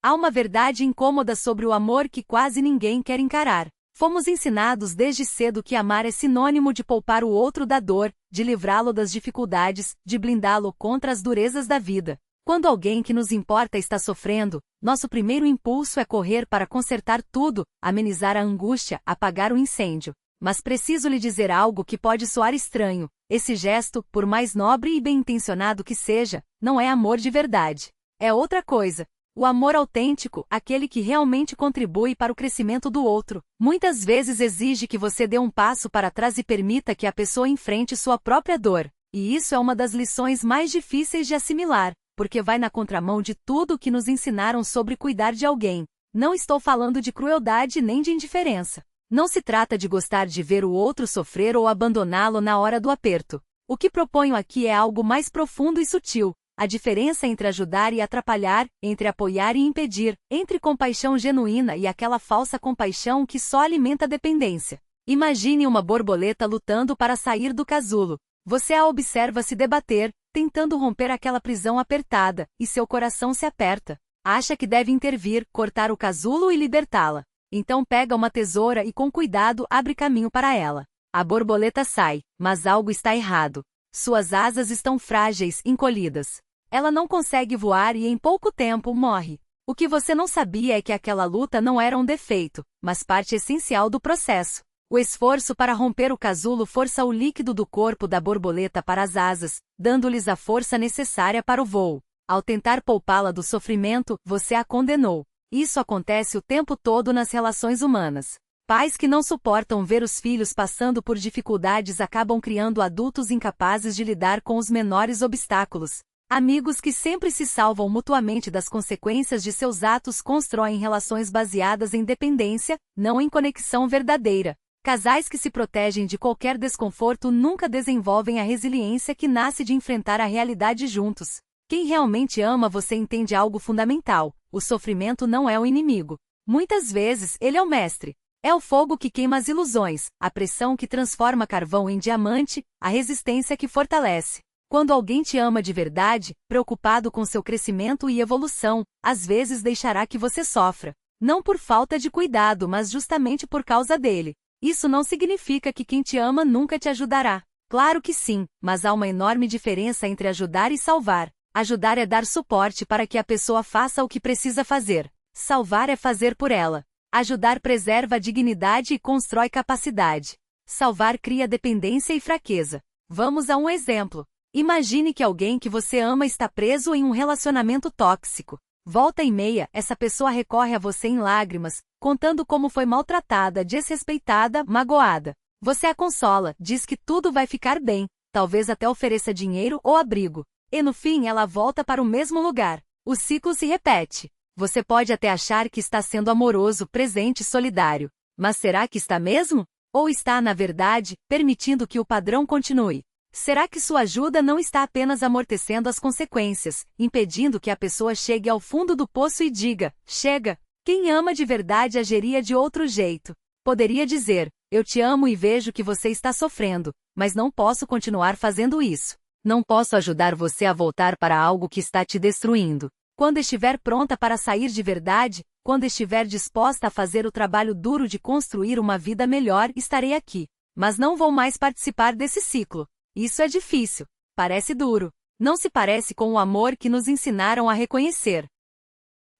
Há uma verdade incômoda sobre o amor que quase ninguém quer encarar. Fomos ensinados desde cedo que amar é sinônimo de poupar o outro da dor, de livrá-lo das dificuldades, de blindá-lo contra as durezas da vida. Quando alguém que nos importa está sofrendo, nosso primeiro impulso é correr para consertar tudo, amenizar a angústia, apagar o incêndio. Mas preciso lhe dizer algo que pode soar estranho. Esse gesto, por mais nobre e bem-intencionado que seja, não é amor de verdade. É outra coisa. O amor autêntico, aquele que realmente contribui para o crescimento do outro, muitas vezes exige que você dê um passo para trás e permita que a pessoa enfrente sua própria dor. E isso é uma das lições mais difíceis de assimilar, porque vai na contramão de tudo o que nos ensinaram sobre cuidar de alguém. Não estou falando de crueldade nem de indiferença. Não se trata de gostar de ver o outro sofrer ou abandoná-lo na hora do aperto. O que proponho aqui é algo mais profundo e sutil. A diferença entre ajudar e atrapalhar, entre apoiar e impedir, entre compaixão genuína e aquela falsa compaixão que só alimenta a dependência. Imagine uma borboleta lutando para sair do casulo. Você a observa se debater, tentando romper aquela prisão apertada, e seu coração se aperta. Acha que deve intervir, cortar o casulo e libertá-la. Então pega uma tesoura e com cuidado abre caminho para ela. A borboleta sai, mas algo está errado. Suas asas estão frágeis, encolhidas. Ela não consegue voar e em pouco tempo morre. O que você não sabia é que aquela luta não era um defeito, mas parte essencial do processo. O esforço para romper o casulo força o líquido do corpo da borboleta para as asas, dando-lhes a força necessária para o voo. Ao tentar poupá-la do sofrimento, você a condenou. Isso acontece o tempo todo nas relações humanas. Pais que não suportam ver os filhos passando por dificuldades acabam criando adultos incapazes de lidar com os menores obstáculos. Amigos que sempre se salvam mutuamente das consequências de seus atos constroem relações baseadas em dependência, não em conexão verdadeira. Casais que se protegem de qualquer desconforto nunca desenvolvem a resiliência que nasce de enfrentar a realidade juntos. Quem realmente ama você entende algo fundamental: o sofrimento não é o inimigo. Muitas vezes, ele é o mestre. É o fogo que queima as ilusões, a pressão que transforma carvão em diamante, a resistência que fortalece. Quando alguém te ama de verdade, preocupado com seu crescimento e evolução, às vezes deixará que você sofra. Não por falta de cuidado, mas justamente por causa dele. Isso não significa que quem te ama nunca te ajudará. Claro que sim, mas há uma enorme diferença entre ajudar e salvar. Ajudar é dar suporte para que a pessoa faça o que precisa fazer. Salvar é fazer por ela. Ajudar preserva a dignidade e constrói capacidade. Salvar cria dependência e fraqueza. Vamos a um exemplo. Imagine que alguém que você ama está preso em um relacionamento tóxico. Volta e meia, essa pessoa recorre a você em lágrimas, contando como foi maltratada, desrespeitada, magoada. Você a consola, diz que tudo vai ficar bem, talvez até ofereça dinheiro ou abrigo. E no fim ela volta para o mesmo lugar. O ciclo se repete. Você pode até achar que está sendo amoroso, presente e solidário. Mas será que está mesmo? Ou está, na verdade, permitindo que o padrão continue? Será que sua ajuda não está apenas amortecendo as consequências, impedindo que a pessoa chegue ao fundo do poço e diga: chega? Quem ama de verdade agiria de outro jeito. Poderia dizer: eu te amo e vejo que você está sofrendo, mas não posso continuar fazendo isso. Não posso ajudar você a voltar para algo que está te destruindo. Quando estiver pronta para sair de verdade, quando estiver disposta a fazer o trabalho duro de construir uma vida melhor, estarei aqui. Mas não vou mais participar desse ciclo. Isso é difícil. Parece duro. Não se parece com o amor que nos ensinaram a reconhecer.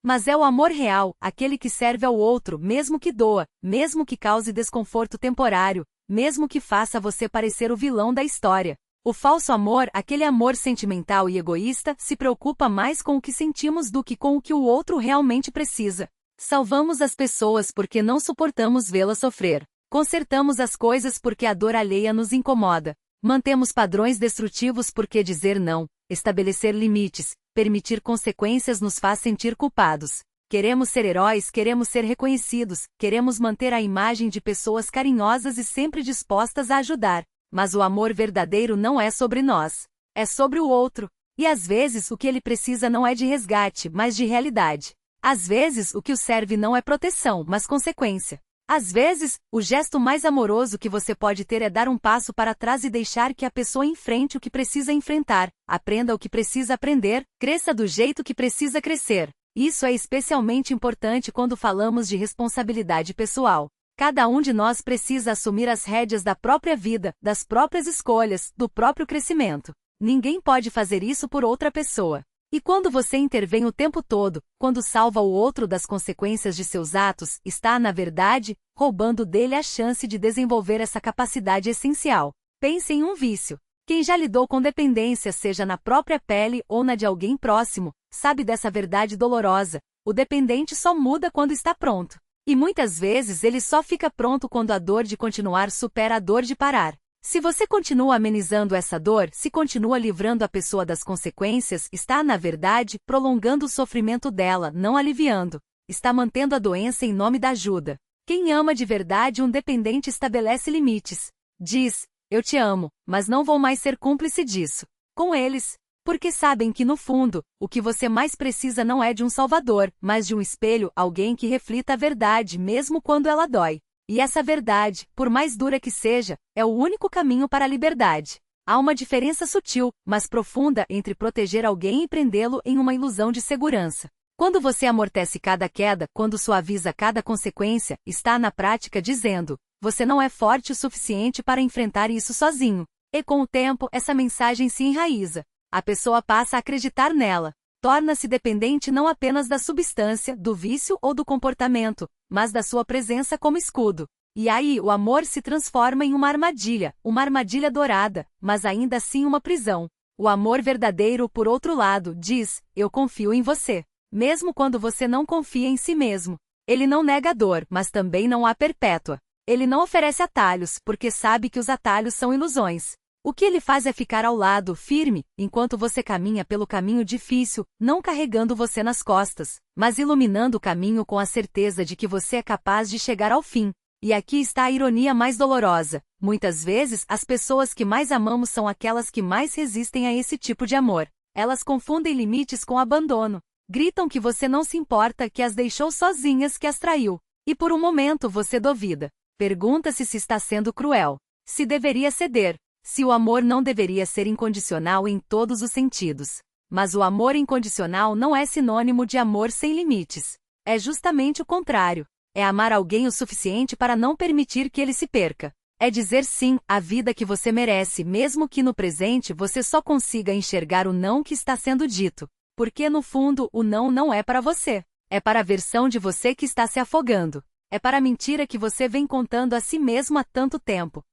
Mas é o amor real, aquele que serve ao outro, mesmo que doa, mesmo que cause desconforto temporário, mesmo que faça você parecer o vilão da história. O falso amor, aquele amor sentimental e egoísta, se preocupa mais com o que sentimos do que com o que o outro realmente precisa. Salvamos as pessoas porque não suportamos vê-las sofrer. Consertamos as coisas porque a dor alheia nos incomoda. Mantemos padrões destrutivos porque dizer não, estabelecer limites, permitir consequências nos faz sentir culpados. Queremos ser heróis, queremos ser reconhecidos, queremos manter a imagem de pessoas carinhosas e sempre dispostas a ajudar. Mas o amor verdadeiro não é sobre nós. É sobre o outro. E às vezes o que ele precisa não é de resgate, mas de realidade. Às vezes o que o serve não é proteção, mas consequência. Às vezes, o gesto mais amoroso que você pode ter é dar um passo para trás e deixar que a pessoa enfrente o que precisa enfrentar, aprenda o que precisa aprender, cresça do jeito que precisa crescer. Isso é especialmente importante quando falamos de responsabilidade pessoal. Cada um de nós precisa assumir as rédeas da própria vida, das próprias escolhas, do próprio crescimento. Ninguém pode fazer isso por outra pessoa. E quando você intervém o tempo todo, quando salva o outro das consequências de seus atos, está, na verdade, roubando dele a chance de desenvolver essa capacidade essencial. Pense em um vício. Quem já lidou com dependência, seja na própria pele ou na de alguém próximo, sabe dessa verdade dolorosa. O dependente só muda quando está pronto. E muitas vezes ele só fica pronto quando a dor de continuar supera a dor de parar. Se você continua amenizando essa dor, se continua livrando a pessoa das consequências, está, na verdade, prolongando o sofrimento dela, não aliviando. Está mantendo a doença em nome da ajuda. Quem ama de verdade um dependente estabelece limites. Diz, eu te amo, mas não vou mais ser cúmplice disso. Com eles. Porque sabem que, no fundo, o que você mais precisa não é de um salvador, mas de um espelho, alguém que reflita a verdade mesmo quando ela dói. E essa verdade, por mais dura que seja, é o único caminho para a liberdade. Há uma diferença sutil, mas profunda entre proteger alguém e prendê-lo em uma ilusão de segurança. Quando você amortece cada queda, quando suaviza cada consequência, está na prática dizendo, você não é forte o suficiente para enfrentar isso sozinho. E com o tempo, essa mensagem se enraiza. A pessoa passa a acreditar nela. Torna-se dependente não apenas da substância, do vício ou do comportamento, mas da sua presença como escudo. E aí o amor se transforma em uma armadilha dourada, mas ainda assim uma prisão. O amor verdadeiro, por outro lado, diz, eu confio em você. Mesmo quando você não confia em si mesmo. Ele não nega a dor, mas também não a perpétua. Ele não oferece atalhos, porque sabe que os atalhos são ilusões. O que ele faz é ficar ao lado, firme, enquanto você caminha pelo caminho difícil, não carregando você nas costas, mas iluminando o caminho com a certeza de que você é capaz de chegar ao fim. E aqui está a ironia mais dolorosa. Muitas vezes, as pessoas que mais amamos são aquelas que mais resistem a esse tipo de amor. Elas confundem limites com abandono. Gritam que você não se importa, que as deixou sozinhas, que as traiu. E por um momento você duvida. Pergunta-se se está sendo cruel. Se deveria ceder. Se o amor não deveria ser incondicional em todos os sentidos. Mas o amor incondicional não é sinônimo de amor sem limites. É justamente o contrário. É amar alguém o suficiente para não permitir que ele se perca. É dizer sim à vida que você merece, mesmo que no presente você só consiga enxergar o não que está sendo dito. Porque no fundo, o não não é para você. É para a versão de você que está se afogando. É para a mentira que você vem contando a si mesmo há tanto tempo.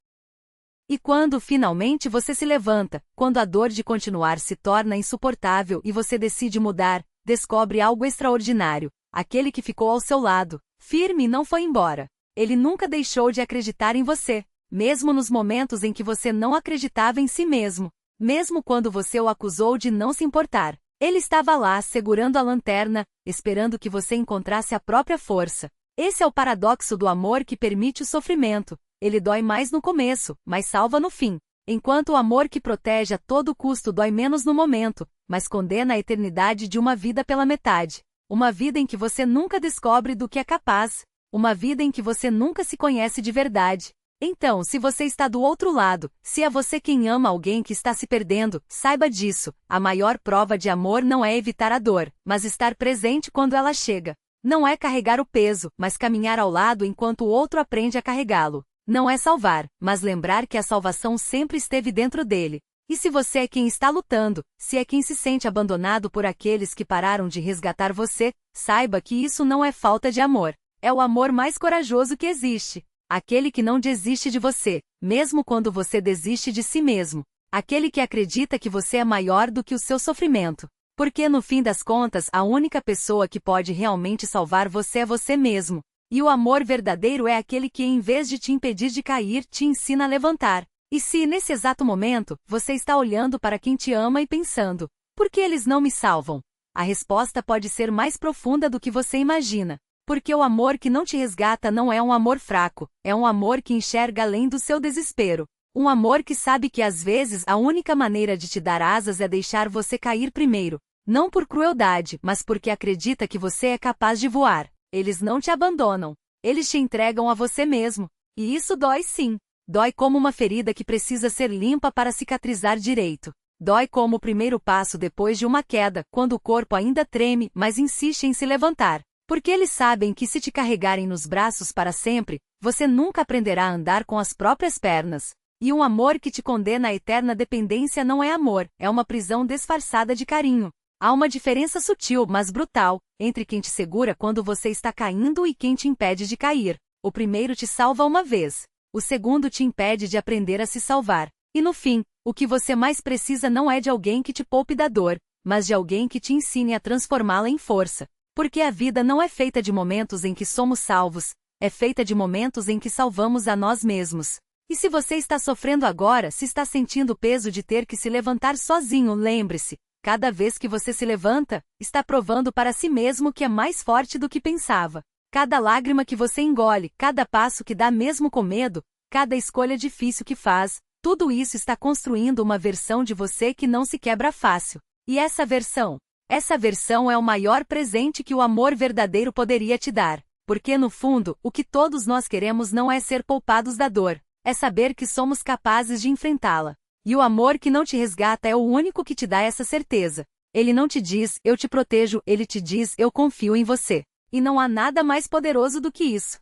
E quando finalmente você se levanta, quando a dor de continuar se torna insuportável e você decide mudar, descobre algo extraordinário. Aquele que ficou ao seu lado, firme, não foi embora. Ele nunca deixou de acreditar em você, mesmo nos momentos em que você não acreditava em si mesmo, mesmo quando você o acusou de não se importar. Ele estava lá, segurando a lanterna, esperando que você encontrasse a própria força. Esse é o paradoxo do amor que permite o sofrimento. Ele dói mais no começo, mas salva no fim. Enquanto o amor que protege a todo custo dói menos no momento, mas condena a eternidade de uma vida pela metade. Uma vida em que você nunca descobre do que é capaz. Uma vida em que você nunca se conhece de verdade. Então, se você está do outro lado, se é você quem ama alguém que está se perdendo, saiba disso. A maior prova de amor não é evitar a dor, mas estar presente quando ela chega. Não é carregar o peso, mas caminhar ao lado enquanto o outro aprende a carregá-lo. Não é salvar, mas lembrar que a salvação sempre esteve dentro dele. E se você é quem está lutando, se é quem se sente abandonado por aqueles que pararam de resgatar você, saiba que isso não é falta de amor. É o amor mais corajoso que existe. Aquele que não desiste de você, mesmo quando você desiste de si mesmo. Aquele que acredita que você é maior do que o seu sofrimento. Porque no fim das contas, a única pessoa que pode realmente salvar você é você mesmo. E o amor verdadeiro é aquele que, em vez de te impedir de cair, te ensina a levantar. E se, nesse exato momento, você está olhando para quem te ama e pensando, por que eles não me salvam? A resposta pode ser mais profunda do que você imagina. Porque o amor que não te resgata não é um amor fraco, é um amor que enxerga além do seu desespero. Um amor que sabe que às vezes a única maneira de te dar asas é deixar você cair primeiro. Não por crueldade, mas porque acredita que você é capaz de voar. Eles não te abandonam. Eles te entregam a você mesmo. E isso dói sim. Dói como uma ferida que precisa ser limpa para cicatrizar direito. Dói como o primeiro passo depois de uma queda, quando o corpo ainda treme, mas insiste em se levantar. Porque eles sabem que se te carregarem nos braços para sempre, você nunca aprenderá a andar com as próprias pernas. E um amor que te condena à eterna dependência não é amor, é uma prisão disfarçada de carinho. Há uma diferença sutil, mas brutal, entre quem te segura quando você está caindo e quem te impede de cair. O primeiro te salva uma vez. O segundo te impede de aprender a se salvar. E no fim, o que você mais precisa não é de alguém que te poupe da dor, mas de alguém que te ensine a transformá-la em força. Porque a vida não é feita de momentos em que somos salvos, é feita de momentos em que salvamos a nós mesmos. E se você está sofrendo agora, se está sentindo o peso de ter que se levantar sozinho, lembre-se, cada vez que você se levanta, está provando para si mesmo que é mais forte do que pensava. Cada lágrima que você engole, cada passo que dá mesmo com medo, cada escolha difícil que faz, tudo isso está construindo uma versão de você que não se quebra fácil. E essa versão é o maior presente que o amor verdadeiro poderia te dar. Porque no fundo, o que todos nós queremos não é ser poupados da dor. É saber que somos capazes de enfrentá-la. E o amor que não te resgata é o único que te dá essa certeza. Ele não te diz, eu te protejo, ele te diz, eu confio em você. E não há nada mais poderoso do que isso.